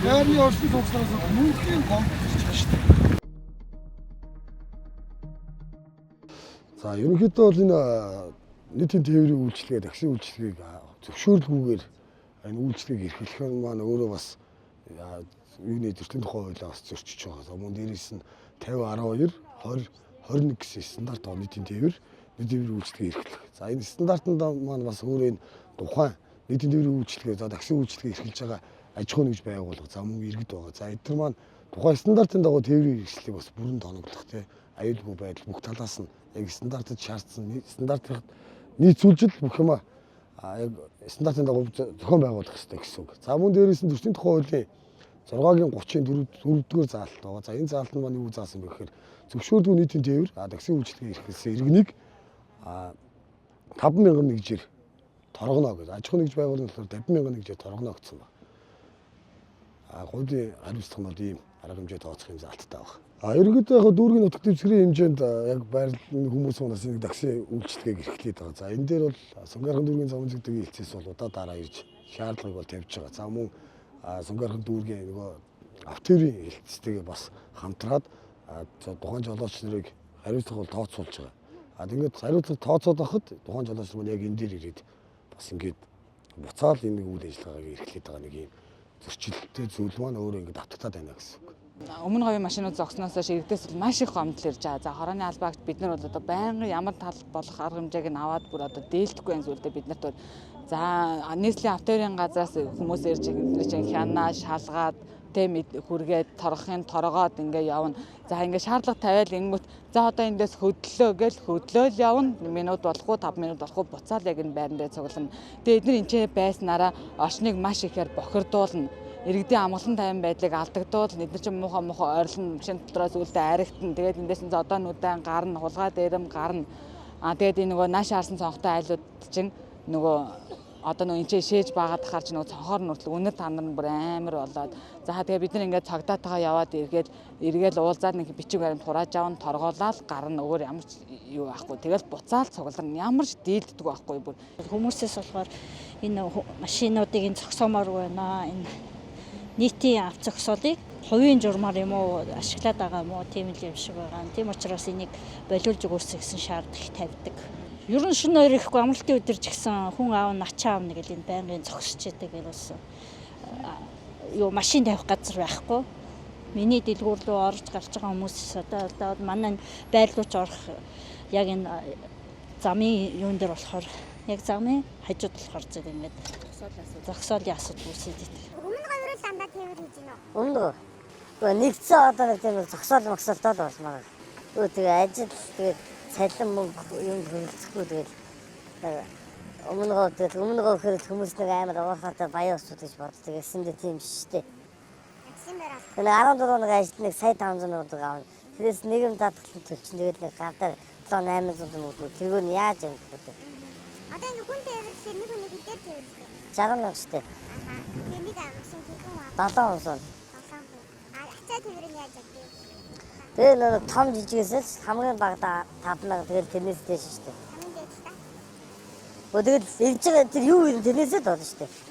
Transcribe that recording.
Байрны орчны цугцлаас мөнхийн компьютер шүү дээ. За ерөнхийдөө бол энэ нийтийн тээврийн үйлчлэгээ, такси үйлчлэгийг зөвшөөрлгүйгээр энэ үйлчлэгийг эрхлэх нь маань өөрөө бас юуны эрхлэлийн тухай хуулиа бас зөрчиж байгаа. Мөн дээрээс нь 50 12 20 21 гэсэн стандарт нийтийн тээвэр үйлчлэгийг эрхлэх. За энэ стандартанд маань бас өөрөө энэ тухайн нийтийн тээврийн үйлчлэгээ, за такси үйлчлэгийг эрхэлж байгаа аж ахуйн нэгж байгууллага, за мөн иргэд байгаа. За эдгээр маань тухайн стандартын дагуу тээврийн хэрэгслийг бас бүрэн тоноглох те аюулгүй байдал бүх талаас нь яг стандартад шаардсан стандартыг нийцүүлж бүх юм яг стандартын дагуу зохион байгуулах хэрэгтэй гэсэн үг. За мөн дээрээс нь төрийн тухай хуулийн 6-гийн 30-ын 4-р заалт байгаа. За энэ заалт нь маань юу заасан бэ гэхээр зөвшөөрөлгүй нийтийн тээвэр такси үйлчлэгийг эрхэлсэн иргэнийг 50000 нэгжээр торгоно гэж. Аж ахуйн нэгж байгууллагын болохоор 50000 нэгжээр торгоно гэсэн байна. Хуулийн хариуцлага нь бол ийм арга хэмжээ тооцох юм заалттай байна. Ерөнхийдөө яг дүүргийн нутаг дэвсгэрийн хэмжээнд яг байрлал хүмүүс унаас нэг такси үйлчлэгийг эрхлээд байгаа. За энэ дээр бол Сүнхайрхан дүүргийн замын зэгдгийн хэлцээс бол удаа дараа ирж шаардлагыг бол тавьж байгаа. За мөн Сүнхайрхан дүүргийн нөгөө автовын хэлцтэйгээ бас хамтраад тухайн жолооч нарыг хариуцлага бол тооцоолж байгаа. Ингээд хариуцлага тооцоод байхад тухайн жолооч нар яг энэ дээр ирээд бас ингээд буцаал энэ үйл ажиллагааг эрхлээд байгаа нэг юм зөрчилтэй зүйл маань өөрөө ингээд давтагдаад байна гэсэн үг. Өмнө говийн машинууд зогсноос хойш иргэдээс бол маш их гомдол ирж байгаа. За хорооны албаагт бид нар бол одоо байнгын ямар тал болох арга хэмжээг нь аваад бүр одоо дээлдэхгүй байх зүйлдээ бид нарт за нийслэлийн автовын газраас хүмүүс ирж хянаа шалгаад хүргээд торгохын торгоод ингээ явна. За ингээ шаардлага тавиал ингүүт за одоо эндээс хөдлөө гэл хөдлөөл явна. Минут болохгүй 5 минут болохгүй буцаал яг энэ байран дээр цуглана. Тэгээ эдгээр энэ ч байснараа орчныг маш ихээр бохирдуулна. Иргэдийн амгалан тайван байдлыг алдагдуул, эдгээр чинь муухай ойрлон машин дотроос үлдээ аригтана. Тэгээд эндээс нь одоо нүдэн гарна, хулгай дээрэм гарна. Тэгээд энэ нөгөө нааш харсан цонхтой айлууд чинь нөгөө одоо нөгөө энэ шээж баагаад тахаар чинь нөгөө цонхоор нүртэл үнэр тандар нь бүр амар болоод за тэгээ бид нар ингээд цагдаатайгаа яваад эргээл уулзаад нэг бичиг баримт хурааж аван торгоолаад гарна өөр ямар ч юу байхгүй. Тэгэл буцаал цугларна. Ямар ч дийлддэг байхгүй бүр. Хүмүүсээс болохоор энэ машинуудыг энэ зогсоомоор байна. Энэ нийтийн авч зогсоолыг хувийн журмаар юм уу ашиглаад байгаа юм уу тийм л юм шиг байгаа. Тийм учраас энийг болиулж өгөөсэй гэсэн шаардлага их тавьдаг. Ер нь шөнө өөр ихгүй амралтын өдөр ч гэсэн хүн аав нь ачаа аавна гэл энэ байнгын зогсож яадаг гэсэн юу машин тавих газар байхгүй. Миний дэлгүүр рүү орж гарч байгаа хүмүүс одоо манай байрлууч орох яг энэ замын юун дээр болохоор яг замын хажууд болохоор зэрэг ингээд зогсоолын асуудал үүсэж идэг. Өмнө говьрол дандаа тээвэр хийж гинөө. Өмнө нэгдсэн одоо нэг тийм зогсоол мөксөлтөө болсмаар. Тэгээ ажил тэгээ цалин мөнгө юм хөрөлцөхгүй тэгэл өмнө гэхээр хүмүүс нэг амар уухатай баяа усууд гэж боддог. Гэсэндээ тийм шүү дээ. Тэгээ 14 нэг ажил нэг сая 500 мянга авна. Тэрээс нэгэн дадлын төлчин тэгээд нэг гадаа 7-800 мөнгө тэргүүр нь яаж юм бэ? Одоо энэ хүн тээвэрлэхээр нэг хүн хэдээр тээвэрлэв? 60 мянга шүү дээ. Тэгээ нэг амсан тэгэн ба. 7 хүн. Ачаа тээвэр нь яаж яддаг? Тэгээ нэг том жижигээс хамгийн багада 5 мянга тэгэл тэрнээс дээш шүү дээ. Хамгийн дээд та. Тэгэл ирж байгаа тэр юу юм тэрнээсээ болно шүү дээ.